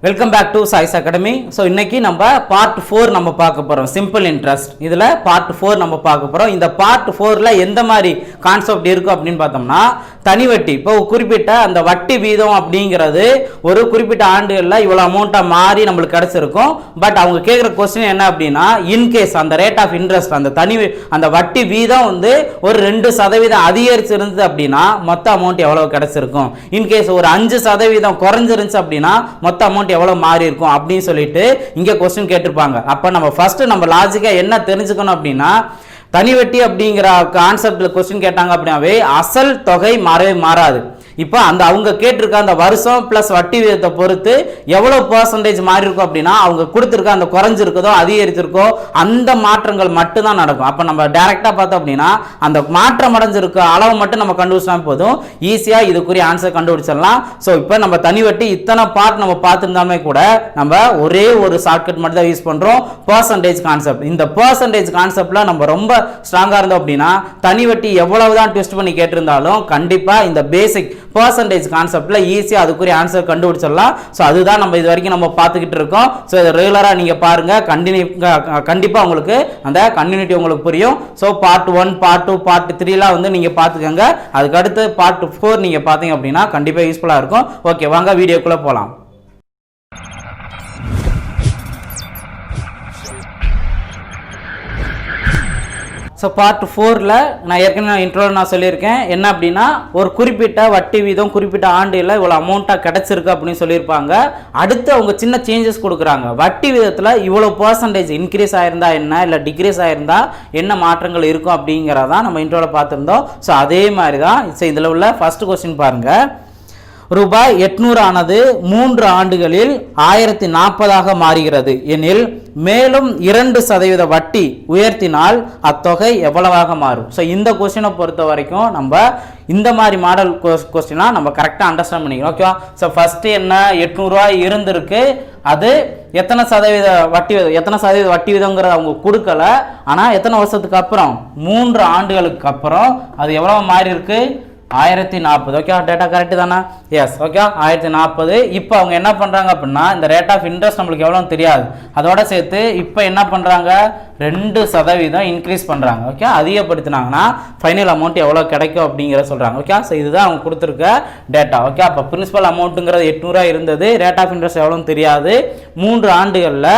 Welcome back to Choice Academy. So இன்னைக்கு நம்ம part 4 நம்ம பார்க்க போகிறோம். சிம்பிள் இன்ட்ரெஸ்ட் இதில் பார்ட் 4 நம்ம பார்க்க போகிறோம். இந்த பார்ட் 4ல் எந்த மாதிரி கான்செப்ட் இருக்கும் அப்படின்னு பார்த்தோம்னா, தனி வட்டி. இப்போ குறிப்பிட்ட அந்த வட்டி வீதம் அப்படிங்கிறது ஒரு குறிப்பிட்ட ஆண்டுகளில் இவ்வளோ அமௌண்ட்டாக மாறி நம்மளுக்கு கிடச்சிருக்கும். பட் அவங்க கேட்குற கொஸ்டின் என்ன அப்படின்னா, இன்கேஸ் அந்த ரேட் ஆஃப் இன்ட்ரெஸ்ட் அந்த வட்டி வீதம் வந்து ஒரு 2% அதிகரிச்சிருந்தது அப்படின்னா மொத்த அமௌண்ட் எவ்வளோ கிடச்சிருக்கும். இன்கேஸ் ஒரு 5% குறைஞ்சிருந்துச்சு அப்படின்னா மொத்த அமௌண்ட் எவ்வளவு மாறி இருக்கும் அப்படின்னு சொல்லிட்டு இங்க क्वेश्चन கேட்டிருப்பாங்க. அப்ப நம்ம ஃபர்ஸ்ட் நம்ம லாஜிக்கா என்ன தெரிஞ்சுக்கணும் அப்படின்னா, தனி வட்டி அப்படிங்கிற கான்செப்ட்ல क्वेश्चन கேட்டாங்க அப்படினாவே அசல் தொகை மாறவே மாறாது. இப்போ அந்த அவங்க கேட்டிருக்க அந்த வருஷம் பிளஸ் வட்டி விகிதத்தை பொறுத்து எவ்வளவு பெர்சன்டேஜ் மாறி இருக்கும் அப்படின்னா, அவங்க கொடுத்துருக்க அந்த குறைஞ்சிருக்கதோ அதிகரிச்சிருக்கோ அந்த மாற்றங்கள் மட்டும்தான் நடக்கும். அப்போ நம்ம டைரக்டா பார்த்தோம் அப்படின்னா அந்த மாற்றம் அடைஞ்சிருக்க அளவு மட்டும் நம்ம கண்டுபிடிச்சா போதும், ஈஸியா இதுக்குரிய ஆன்சர் கண்டுபிடிச்சிடலாம். ஸோ இப்போ நம்ம தனி வட்டி இத்தனை பார்ட் நம்ம பார்த்துருந்தாலுமே கூட நம்ம ஒரே ஒரு ஷார்ட்கட் மட்டும் தான் யூஸ் பண்றோம், பெர்சன்டேஜ் கான்செப்ட். இந்த பெர்சன்டேஜ் கான்செப்ட்ல நம்ம ரொம்ப ஸ்ட்ராங்கா இருந்தோம் அப்படின்னா, தனி வட்டி எவ்வளவுதான் ட்விஸ்ட் பண்ணி கேட்டிருந்தாலும் கண்டிப்பா இந்த பேசிக் பெர்சன்டேஜ் கான்செப்ட்ல ஈஸியா அதுக்குரிய ஆன்சர் கண்டுபிடிச்சிடலாம். ஸோ அதுதான் நம்ம இது வரைக்கும் நம்ம பார்த்துக்கிட்டு இருக்கோம். ஸோ இதை ரெகுலரா நீங்க பாருங்க, கண்டிப்பா உங்களுக்கு அந்த கண்டினியூட்டி உங்களுக்கு புரியும். ஸோ பார்ட் 1, பார்ட் 2, பார்ட் 3 வந்து நீங்க பார்த்துக்கோங்க. அதுக்கு அடுத்து பார்ட் 4 நீங்க பார்த்தீங்க அப்படின்னா கண்டிப்பா யூஸ்ஃபுல்லா இருக்கும். ஓகே, வாங்க வீடியோக்குள்ள போலாம். ஸோ பார்ட் 4ல் நான் ஏற்கனவே இன்ட்ரோவில் நான் சொல்லியிருக்கேன் என்ன அப்படின்னா, ஒரு குறிப்பிட்ட வட்டி வீதம் குறிப்பிட்ட ஆண்டில் இவ்வளோ அமௌண்ட்டாக கிடச்சிருக்கு அப்படின்னு சொல்லியிருப்பாங்க. அடுத்து அவங்க சின்ன சேஞ்சஸ் கொடுக்குறாங்க. வட்டி வீதத்தில் இவ்வளோ பெர்சன்டேஜ் இன்க்ரீஸ் ஆயிருந்தா என்ன, இல்லை டிக்ரீஸ் ஆயிருந்தா என்ன மாற்றங்கள் இருக்கும் அப்படிங்கிறதான் நம்ம இன்ட்ரோவில் பார்த்துருந்தோம். ஸோ அதே மாதிரி தான். ஸோ இதில் உள்ள ஃபர்ஸ்ட் கொஸ்டின் பாருங்கள். ரூபாய் 800 ஆனது 3 ஆண்டுகளில் 1040 மாறுகிறது எனில் மேலும் 2% வட்டி உயர்த்தினால் அத்தொகை எவ்வளவாக மாறும். ஸோ இந்த கொஸ்டினை பொறுத்த வரைக்கும் நம்ம இந்த மாதிரி மாடல் கொஸ்டினா நம்ம கரெக்டாக அண்டர்ஸ்டாண்ட் பண்ணிக்கணும். ஓகேவா? ஸோ ஃபர்ஸ்ட் என்ன, 800 ரூபாய் இருந்திருக்கு, அது எத்தனை சதவீத வட்டி வீதம், எத்தனை சதவீத வட்டி வீதங்கிறத அவங்க கொடுக்கல. ஆனால் எத்தனை வருஷத்துக்கு அப்புறம், 3 ஆண்டுகளுக்கு அப்புறம் அது எவ்வளவு மாறி இருக்கு, 1040. ஓகே, டேட்டா கரெக்ட் தானே? எஸ். ஓகே, 1040. இப்போ அவங்க என்ன பண்றாங்க அப்படின்னா, இந்த ரேட் ஆஃப் இன்ட்ரெஸ்ட் நம்மளுக்கு எவ்வளவு தெரியாது, அதோட சேர்த்து இப்போ என்ன பண்றாங்க, 2% இன்க்ரீஸ் பண்றாங்க. ஓகே, அதிகப்படுத்தினாங்கன்னா ஃபைனல் அமௌண்ட் எவ்வளவு கிடைக்கும் அப்படிங்கிற சொல்றாங்க. ஓகே, ஸோ இதுதான் அவங்க கொடுத்துருக்க டேட்டா. ஓகே, அப்போ பிரின்சிபல் அமௌண்ட்டுங்கிறது 800 இருந்தது, ரேட் ஆஃப் இன்ட்ரெஸ்ட் எவ்வளவு தெரியாது, 3 ஆண்டுகளில்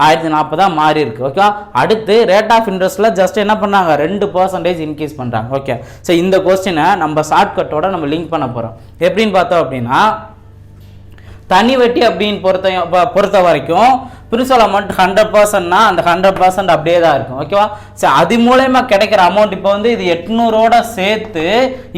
1040 மாறி இருக்கு. ஓகே, அடுத்து ரேட் ஆஃப் இன்ட்ரெஸ்ட்ல ஜஸ்ட் என்ன பண்ணாங்க, 2% இன்க்ரீஸ் பண்றாங்க. ஓகே, ஸோ இந்த கொஸ்டினை நம்ம ஷார்ட்கட்டோட நம்ம லிங்க் பண்ண போறோம். எப்படின்னு பார்த்தோம் அப்படின்னா, தனி வட்டி அப்படின்னு பொறுத்த வரைக்கும் பிரின்சிபல் அமௌண்ட் 100%னா அந்த 100% அப்படியே தான் இருக்கும். ஓகேவா? சரி, அது மூலமா கிடைக்கிற அமௌண்ட் இப்போ வந்து இது 800ஓட சேர்த்து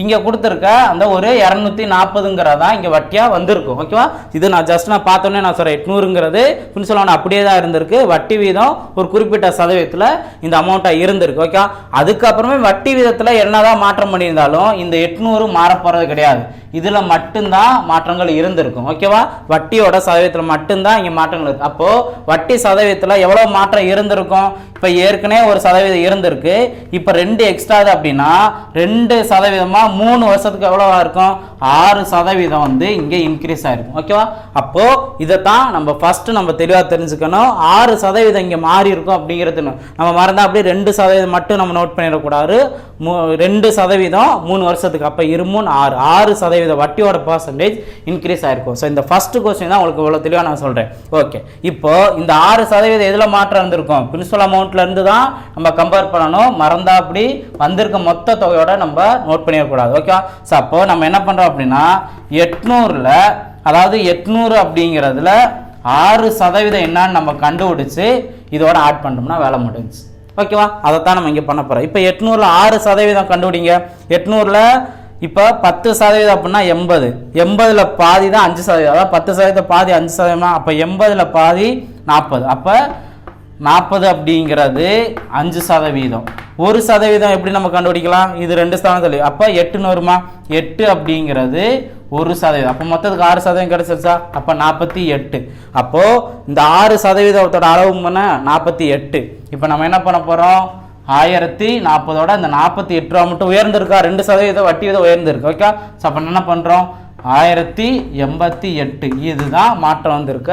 இங்க கொடுத்துருக்க அந்த ஒரு 240ங்கிறதா இங்க வட்டியா வந்திருக்கும். ஓகேவா? இது நான் ஜஸ்ட் நான் பார்த்தோன்னே நான் சொல்றேன், 800ங்கிறது பிரின்சிபல் அமௌண்ட் அப்படியே தான் இருந்திருக்கு, வட்டி வீதம் ஒரு குறிப்பிட்ட சதவீதத்தில் இந்த அமௌண்ட்டா இருந்திருக்கு. ஓகே, அதுக்கப்புறமே வட்டி வீதத்தில் என்னதான் மாற்றம் பண்ணியிருந்தாலும் இந்த 800 மாற போறது கிடையாது, இதுல மட்டும்தான் மாற்றங்கள் இருந்திருக்கும். ஓகேவா? வட்டியோட சதவீதத்தில் மட்டும்தான் இங்க மாற்றங்கள் இருக்கு. அப்போ வட்டி சதவீதத்தில் எவ்வளவு மாற்றம் இருந்திருக்கும், இப்போ ஏற்கனவே ஒரு சதவீதம் இருந்திருக்கு, இப்போ 2 எக்ஸ்ட்ரா அப்படின்னா 2% 3 வருஷத்துக்கு எவ்வளவா இருக்கும், 6% வந்து இங்கே இன்க்ரீஸ் ஆயிருக்கும். ஓகேவா? அப்போ இதைத்தான் நம்ம ஃபர்ஸ்ட் நம்ம தெளிவாக தெரிஞ்சுக்கணும். 6% இங்கே மாறி இருக்கும் அப்படிங்கிறது நம்ம மறந்தா அப்படியே 2% மட்டும் நம்ம நோட் பண்ணிடக்கூடாது. 2% 3 வருஷத்துக்கு, அப்போ 6% வட்டியோட பர்சன்டேஜ் இன்க்ரீஸ் ஆயிருக்கும். ஸோ இந்த ஃபர்ஸ்ட் கொஸ்டின் தான் உங்களுக்கு இவ்வளோ தெளிவாக நான் சொல்றேன். ஓகே, இப்போ இந்த 6% எதில் மாற்றம் இருந்திருக்கும், பிரின்சிபல் அமௌண்ட்ல இருந்து தான் நம்ம கம்பேர் பண்ணணும். மறந்தா அப்படி வந்திருக்க மொத்த தொகையோட நம்ம நோட் பண்ணிடக்கூடாது. ஓகே, ஸோ அப்போ நம்ம என்ன பண்றோம் அப்படின்னா, 800ல் அதாவது 800 அப்படிங்கிறதுல 6% என்னன்னு நம்ம கண்டுபிடிச்சு இதோட ஆட் பண்ணோம்னா வேலை முடிஞ்சு. ஓகேவா? அதைத்தான் நம்ம இங்கே பண்ண போறோம். இப்போ 800ல் 6% கண்டுபிடிங்க. 800ல் இப்போ 10% அப்படின்னா 80ல் பாதி தான் 5%, அதாவது 10% பாதி 5%. அப்போ 80ல் பாதி 40, அப்போ 40 அப்படிங்கிறது 5%. 1% எப்படி நம்ம கண்டுபிடிக்கலாம், இது 2%. அப்போ 8 வருமா, 8 அப்படிங்கிறது 1%. அப்போ மொத்தத்துக்கு 6% கிடைச்சிருச்சா, அப்போ 48. அப்போ இந்த 6%ஓட அளவு 48. இப்போ நம்ம என்ன பண்ண போறோம், 1040ஓட இந்த 48 ரூபா மட்டும் உயர்ந்திருக்கா, 2% வட்டி விதம் உயர்ந்திருக்கு. ஓகே, ஸோ அப்போ என்ன பண்ணுறோம், 1088 இதுதான் மாற்றம் வந்திருக்க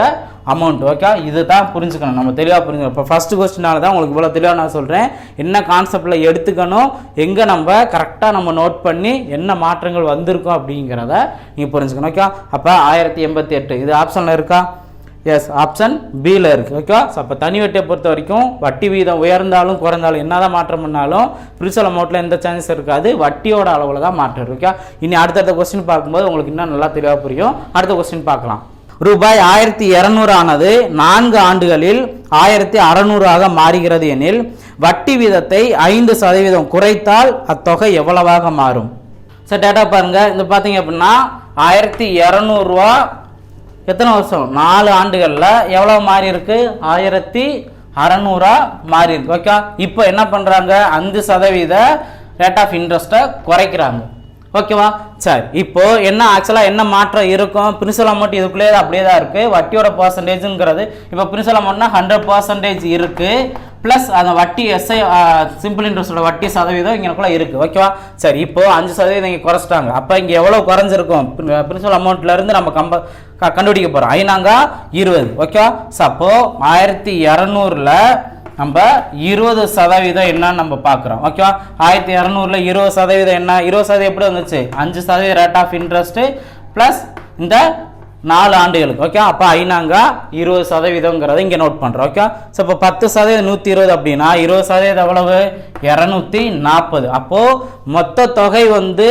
அமௌண்ட். ஓகே, இதுதான் புரிஞ்சுக்கணும், நம்ம தெளிவாக புரிஞ்சுக்கணும். இப்போ ஃபஸ்ட்டு கொஸ்டினால தான் உங்களுக்கு இவ்வளோ தெளிவாக நான் சொல்கிறேன். என்ன கான்செப்டில் எடுத்துக்கணும், எங்கே நம்ம கரெக்டாக நம்ம நோட் பண்ணி என்ன மாற்றங்கள் வந்திருக்கோம் அப்படிங்கிறத நீங்கள் புரிஞ்சுக்கணும். ஓகே, அப்போ 1088 இது ஆப்ஷனில் இருக்கா? எஸ், ஆப்ஷன் பியில் இருக்குது. ஓகே, ஸோ அப்போ தனி வட்டியை பொறுத்த வரைக்கும் வட்டி வீதம் உயர்ந்தாலும் குறைந்தாலும் என்ன தான் மாற்றம் பண்ணாலும் பிரின்சிபல் அமௌண்ட்டில் எந்த சான்சஸ் இருக்காது, வட்டியோட அளவில் தான் மாற்றம் இருக்கு. இனி அடுத்தடுத்த கொஸ்டின் பார்க்கும்போது உங்களுக்கு இன்னும் நல்லா தெளிவாக புரியும். அடுத்த கொஸ்டின் பார்க்கலாம். ரூபாய் 1200 ஆனது 4 ஆண்டுகளில் 1600 மாறுகிறது எனில் வட்டி வீதத்தை 5% குறைத்தால் அத்தொகை எவ்வளவாக மாறும்? சார் டேட்டா பாருங்க. இந்த பார்த்தீங்க அப்படின்னா 1200 ரூபா எத்தனை வருஷம்? 4 ஆண்டுகளில் எவ்வளோ மாறி இருக்கு? 1600 மாறி இருக்கு. ஓகே, இப்போ என்ன பண்ணுறாங்க? 5% ரேட் ஆஃப் இன்ட்ரெஸ்ட்டை குறைக்கிறாங்க. ஓகேவா? சரி, இப்போ என்ன ஆக்சுவலாக என்ன மாற்றம் இருக்கும்? பிரின்சிபல் அமௌண்ட் இதுக்குள்ளே அப்படியே தான் இருக்குது. வட்டியோட பர்சன்டேஜுங்கிறது இப்போ பிரின்சிபல் அமௌண்ட்னா 100% இருக்குது, ப்ளஸ் அந்த வட்டி எஸ்ஐ சிம்பிள் இன்ட்ரெஸ்டோட வட்டி சதவீதம் இங்கேக்குள்ளே இருக்குது. ஓகேவா? சரி, இப்போ 5% இங்கே குறைச்சிட்டாங்க. அப்போ இங்கே எவ்வளோ குறைஞ்சிருக்கும்? பிரின்சிபல் அமௌண்ட்லேருந்து நம்ம கண்டுபிடிக்க போகிறோம். 5×20. ஓகேவா? ஸோ அப்போது 1200ல் நம்ம 20% என்னன்னு நம்ம பார்க்குறோம். ஓகேவா? 1200ல் 20% என்ன? 20% எப்படி வந்துச்சு? 5% ரேட் ஆஃப் இன்ட்ரெஸ்ட்டு ப்ளஸ் இந்த 4 ஆண்டுகளுக்கு. ஓகே, அப்போ 5×20% இங்கே நோட் பண்ணுறோம். ஓகே, ஸோ இப்போ 10% 120 அப்படின்னா 20% எவ்வளவு? 240. அப்போது மொத்த தொகை வந்து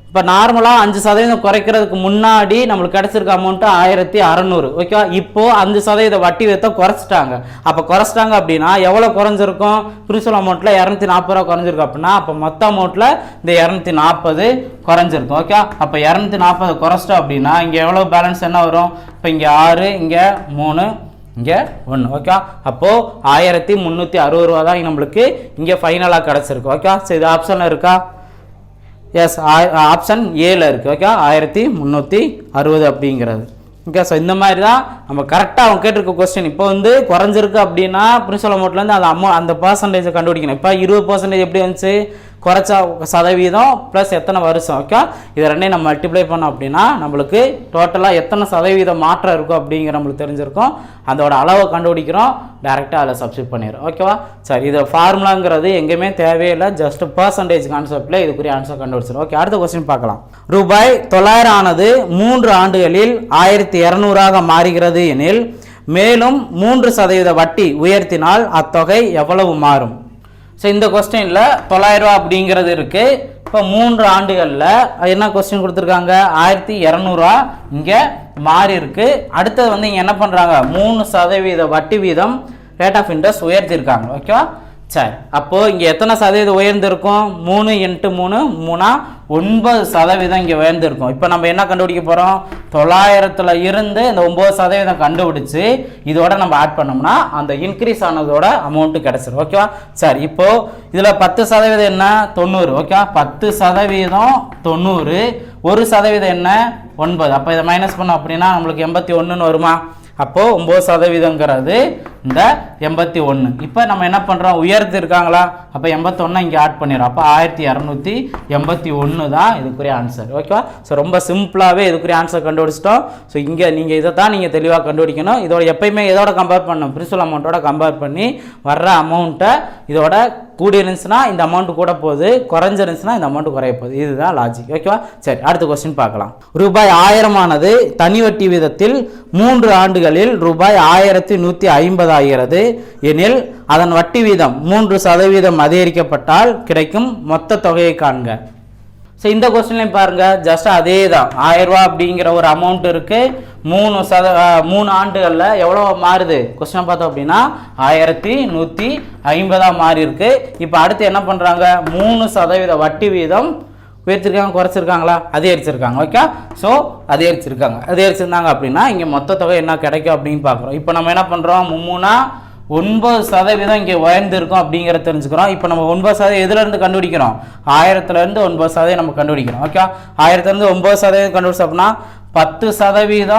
இப்போ நார்மலாக 5% குறைக்கிறதுக்கு முன்னாடி நம்மளுக்கு கிடைச்சிருக்க அமௌண்ட்டு 1600. ஓகே, இப்போது 5% வட்டி வீதத்தை குறைச்சிட்டாங்க. அப்போ குறைச்சிட்டாங்க அப்படின்னா எவ்வளோ குறைஞ்சிருக்கும்? பிரின்சிபல் அமௌண்ட்டில் 240 ரூபா குறைஞ்சிருக்கும். அப்படின்னா அப்போ மொத்த அமௌண்ட்டில் இந்த 240 குறைஞ்சிருக்கும். ஓகே, அப்போ 240 குறைச்சிட்டோம் அப்படின்னா இங்கே எவ்வளோ பேலன்ஸ் என்ன வரும்? இப்போ இங்கே 6, இங்கே 3, இங்கே 1. ஓகே, அப்போது 1360 ரூபா தான் நம்மளுக்கு இங்கே ஃபைனலாக கிடச்சிருக்கு. ஓகே, ஸோ இது ஆப்ஷனில் இருக்கா? எஸ், ஆப்ஷன் ஏல இருக்குது. ஓகே, 1360 அப்படிங்கிறது. ஓகே, ஸோ இந்த மாதிரி தான் நம்ம கரெக்டாக அவங்க கேட்டிருக்க கொஸ்டின். இப்போ வந்து குறைஞ்சிருக்கு அப்படின்னா பிரின்சிபல் அமௌண்ட்லேருந்து அந்த பர்சன்டேஜை கண்டுபிடிக்கணும். இப்போ 20% எப்படி வந்துச்சு? குறைச்சா சதவீதம் ப்ளஸ் எத்தனை வருஷம். ஓகே, இதை ரெண்டையும் நம்ம மல்டிப்ளை பண்ணோம் அப்படின்னா நம்மளுக்கு டோட்டலாக எத்தனை சதவீதம் மாற்றம் இருக்கும் அப்படிங்கிற நம்மளுக்கு தெரிஞ்சிருக்கும். அதோட அளவை கண்டுபிடிக்கிறோம், டேரெக்டாக அதில் சப்ஸ்டிட் பண்ணிடுறோம். ஓகேவா? சரி, இது ஃபார்முலாங்கிறது எங்கேயுமே தேவையில்லை, ஜஸ்ட் பர்சன்டேஜ் கான்செப்டில் இதுக்குரிய ஆன்சர் கண்டுபிடிச்சிடும். ஓகே, அடுத்த கொஸ்டின் பார்க்கலாம். ரூபாய் 900 ஆனது 3 ஆண்டுகளில் 1200 மாறுகிறது எனில் மேலும் 3% வட்டி உயர்த்தினால் அத்தொகை எவ்வளவு மாறும்? ஸோ இந்த கொஸ்டினில் 900 ரூபா அப்படிங்கிறது இருக்குது. இப்போ 3 ஆண்டுகளில் என்ன கொஸ்டின் கொடுத்துருக்காங்க? 1200 இங்கே மாறி இருக்கு. அடுத்தது வந்து இங்கே என்ன பண்ணுறாங்க? 3% வட்டி வீதம் ரேட் ஆஃப் இன்ட்ரெஸ்ட் உயர்த்திருக்காங்க. ஓகேவா? சரி, அப்போது இங்கே எத்தனை சதவீதம் உயர்ந்திருக்கும்? 3 × 3 9% இங்கே உயர்ந்திருக்கும். இப்போ நம்ம என்ன கண்டுபிடிக்க போகிறோம்? 900ல் இருந்து இந்த 9% கண்டுபிடிச்சி இதோட நம்ம ஆட் பண்ணோம்னா அந்த இன்க்ரீஸ் ஆனதோட அமௌண்ட்டு கிடச்சிரும். ஓகேவா? சரி, இப்போது இதில் 10% என்ன? 90. ஓகே, 10% 90, 1% என்ன? 9. அப்போ இதை மைனஸ் பண்ணோம் அப்படின்னா நம்மளுக்கு 81 வருமா? அப்போது 9%ங்கிறது இந்த 81. இப்போ நம்ம என்ன பண்ணுறோம்? உயர்த்தி இருக்காங்களா? அப்போ 81 இங்கே ஆட் பண்ணிடுறோம். அப்போ 1281 தான் இதுக்குரிய ஆன்சர். ஓகேவா? ஸோ ரொம்ப சிம்பிளாகவே இதுக்குரிய ஆன்சர் கண்டுபிடிச்சிட்டோம். ஸோ இங்கே நீங்கள் இதை தான் நீங்கள் தெளிவாக கண்டுபிடிக்கணும். இதோட எப்பயுமே எதோட கம்பேர் பண்ணணும்? பிரின்சிபல் அமௌண்ட்டோட கம்பேர் பண்ணி வர்ற அமௌண்ட்டை இதோட கூடி இருந்துச்சுன்னா இந்த அமௌண்ட் கூட போகுது, குறைஞ்சிருந்துச்சுன்னா இந்த அமௌண்ட் குறைய போகுது. இதுதான் லாஜிக். ஓகேவா? சரி, அடுத்த கொஸ்டின் பார்க்கலாம். ரூபாய் 1000 ஆனது தனி வட்டி வீதத்தில் 3 ஆண்டுகளில் ரூபாய் 1150 ஆகிறது எனில் அதன் வட்டி வீதம் 3% அதிகரிக்கப்பட்டால் கிடைக்கும் மொத்த தொகையை காண்க. ஸோ இந்த கொஸ்டின்லையும் பாருங்கள், ஜஸ்ட் அதே தான். 1000 ரூபா அப்படிங்கிற ஒரு அமௌண்ட் இருக்குது. 3 ஆண்டுகளில் எவ்வளோ மாறுது? கொஸ்டினை பார்த்தோம் அப்படின்னா 1150 மாறி இருக்கு. இப்போ அடுத்து என்ன பண்ணுறாங்க? 3% வட்டி வீதம் உயர்த்திருக்காங்க, குறைச்சிருக்காங்களா? அதிகரிச்சிருக்காங்க. ஓகே, ஸோ அதிகரிச்சிருந்தாங்க அப்படின்னா இங்கே மொத்த தொகை என்ன கிடைக்கும் அப்படின்னு பார்க்குறோம். இப்போ நம்ம என்ன பண்ணுறோம்? 9% இங்கே உயர்ந்திருக்கும் அப்படிங்கிறத தெரிஞ்சுக்கிறோம். இப்போ நம்ம 9% எதுலேருந்து கண்டுபிடிக்கிறோம்? 1000லேருந்து 9% நம்ம கண்டுபிடிக்கிறோம். ஓகே, 1000லேருந்து 9% கண்டுபிடிச்சோம் அப்படின்னா 10%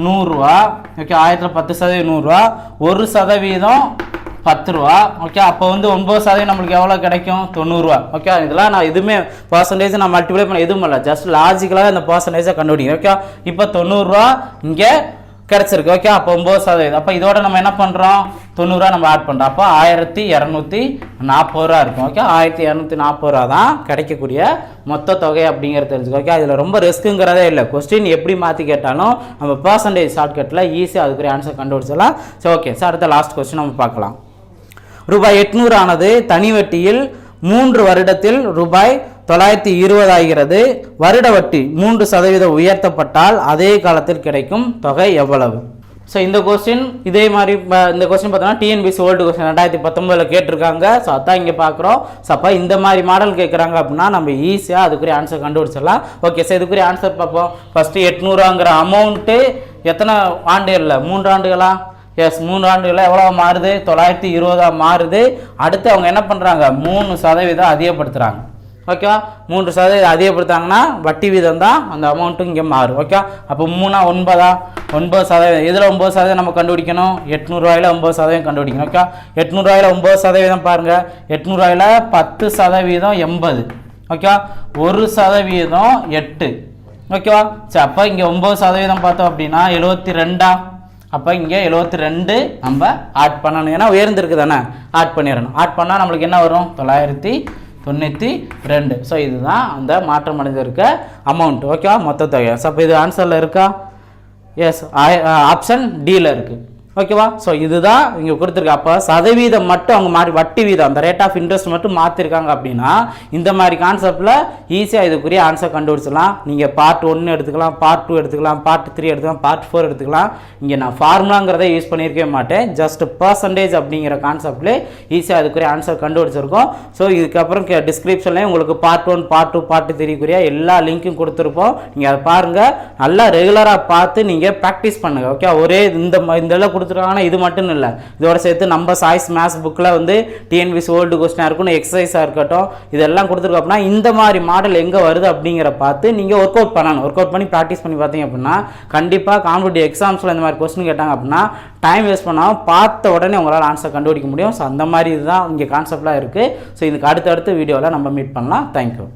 100 ரூபா. ஓகே, 1000ல் 10% 100 ரூபா, 1% 10 ரூபா. ஓகே, அப்போ வந்து 9% நம்மளுக்கு எவ்வளோ கிடைக்கும்? 90 ரூபா. ஓகே, இதெல்லாம் நான் எதுவுமே பர்சன்டேஜ் நான் மல்டிப்ளை பண்ண எதுவும் இல்லை, ஜஸ்ட் லாஜிக்கலாக இந்த பர்சன்டேஜை கண்டுபிடிக்கிறேன். ஓகே, இப்போ 90 ரூபா இங்கே கிடச்சிருக்கு. ஓகே, அப்போ 9%. அப்போ இதோட நம்ம என்ன பண்ணுறோம்? 90 ரூபா நம்ம ஆட் பண்ணுறோம். அப்போ 1240 ரூபா இருக்கும். ஓகே, 1240 ரூபா தான் கிடைக்கக்கூடிய மொத்த தொகை அப்படிங்கிறது தெரிஞ்சுக்கோ. ஓகே, அதில் ரொம்ப ரிஸ்க்குங்கிறதே இல்லை. கொஸ்டின் எப்படி மாற்றி கேட்டாலும் நம்ம பர்சன்டேஜ் ஷார்ட்கட்டில் ஈஸியாக அதுக்குரிய ஆன்சர் கண்டுபிடிச்சிடலாம். சரி, ஓகே சார், அடுத்த லாஸ்ட் கொஸ்டின் நம்ம பார்க்கலாம். ரூபாய் 800 ஆனது தனி வட்டியில் 3 வருடத்தில் ரூபாய் 920 ஆகிறது. வருட வட்டி 3% உயர்த்தப்பட்டால் அதே காலத்தில் கிடைக்கும் தொகை எவ்வளவு? ஸோ இந்த கொஸ்டின் இதே மாதிரி இந்த கொஸ்டின் பார்த்தோம்னா டிஎன்பிசி ஓல்டு கொஸ்டின் 2019 கேட்டிருக்காங்க. ஸோ அதான் இங்கே பார்க்குறோம். ஸோ அப்போ இந்த மாதிரி மாடல் கேட்குறாங்க அப்படின்னா நம்ம ஈஸியாக அதுக்குரிய ஆன்சர் கண்டுபிடிச்சிடலாம். ஓகே சார், இதுக்குரிய ஆன்சர் பார்ப்போம். ஃபஸ்ட்டு 800ங்கிற அமௌண்ட்டு எத்தனை ஆண்டுகளில்? 3 ஆண்டுகளா? எஸ், 3 ஆண்டுகளில் எவ்வளோ மாறுது? 920 மாறுது. அடுத்து அவங்க என்ன பண்ணுறாங்க? 3% அதிகப்படுத்துகிறாங்க. ஓகேவா, 3% அதிகப்படுத்தாங்கன்னா வட்டி வீதம் தான் அந்த அமௌண்ட்டும் இங்கே மாறும். ஓகே, அப்போ 3 9 9%. இதில் 9% நம்ம கண்டுபிடிக்கணும். 800 ரூபாயில் 9% கண்டுபிடிக்கணும். ஓகே, 800 ரூபாயில் 9% பாருங்கள். 800 ரூபாயில் 10% 80. ஓகே, 1% 8. ஓகேவா, சரி, அப்போ இங்கே 9% பார்த்தோம் அப்படின்னா 72. அப்போ இங்கே 72 நம்ம ஆட் பண்ணணும். ஏன்னா உயர்ந்திருக்கு தானே, ஆட் பண்ணிடணும். ஆட் பண்ணால் நம்மளுக்கு என்ன வரும்? 992. ஸோ இதுதான் அந்த மாற்றம் அடைஞ்சிருக்க அமௌண்ட். ஓகேவா, மொத்த தொகை. ஸோ அப்போ இது ஆன்சரில் இருக்கா? எஸ், ஆப்ஷன் டியில் இருக்குது. ஓகேவா, ஸோ இதுதான் இங்கே கொடுத்துருக்கு. அப்போ சதவீதம் மட்டும் அவங்க மாறி வட்டி வீதம் அந்த ரேட் ஆஃப் இன்ட்ரெஸ்ட் மட்டும் மாற்றிருக்காங்க அப்படின்னா இந்த மாதிரி கான்செப்டில் ஈஸியாக இதுக்குரிய ஆன்சர் கண்டுபிடிச்சிடலாம். நீங்கள் பார்ட் 1 எடுத்துக்கலாம், பார்ட் 2 எடுத்துக்கலாம், பார்ட் 3 எடுத்துக்கலாம், பார்ட் 4 எடுத்துக்கலாம். இங்கே நான் ஃபார்முலாங்கிறத யூஸ் பண்ணியிருக்கவே மாட்டேன். ஜஸ்ட் பர்சன்டேஜ் அப்படிங்கிற கான்செப்ட்லேயே ஈஸியாக அதுக்குரிய ஆன்சர் கண்டுபிடிச்சிருக்கோம். ஸோ இதுக்கப்புறம் டிஸ்கிரிப்ஷன்லேயே உங்களுக்கு பார்ட் 1, பார்ட் 2, பார்ட் 3 எல்லா லிங்க்கும் கொடுத்துருப்போம். நீங்கள் அதை பாருங்கள், நல்லா ரெகுலராக பார்த்து நீங்கள் ப்ராக்டிஸ் பண்ணுங்கள். ஓகே, ஒரே இந்த கொடுத்துருக்காங்கன்னா இது மட்டும் இல்லை, இதோட சேர்த்து நம்ம சாய்ஸ் மேத்ஸ் புக்கில் வந்து டிஎன்பிசி ஓல்டு கொஸ்டினாக இருக்கட்டும், எக்ஸசைஸாக இருக்கட்டும், இதெல்லாம் கொடுத்துருக்கோம். அப்படின்னா இந்த மாதிரி மாடல் எங்கே வருது அப்படிங்கிற பார்த்து நீங்கள் ஒர்க் அவுட் பண்ணணும். ஒர்க் அவுட் பண்ணி ப்ராக்டிஸ் பண்ணி பார்த்தீங்க அப்படின்னா கண்டிப்பாக காம்படிட்டிவ் எக்ஸாம்ஸில் இந்த மாதிரி கொஸ்டின் கேட்டாங்க அப்படின்னா டைம் வேஸ்ட் பண்ணாமல் பார்த்த உடனே உங்களால் ஆன்சர் கண்டுபிடிக்க முடியும். ஸோ அந்த மாதிரி இதுதான் இங்கே கான்செப்டாக இருக்குது. ஸோ இதுக்கு அடுத்தடுத்த வீடியோவில் நம்ம மீட் பண்ணலாம். தேங்க்யூ.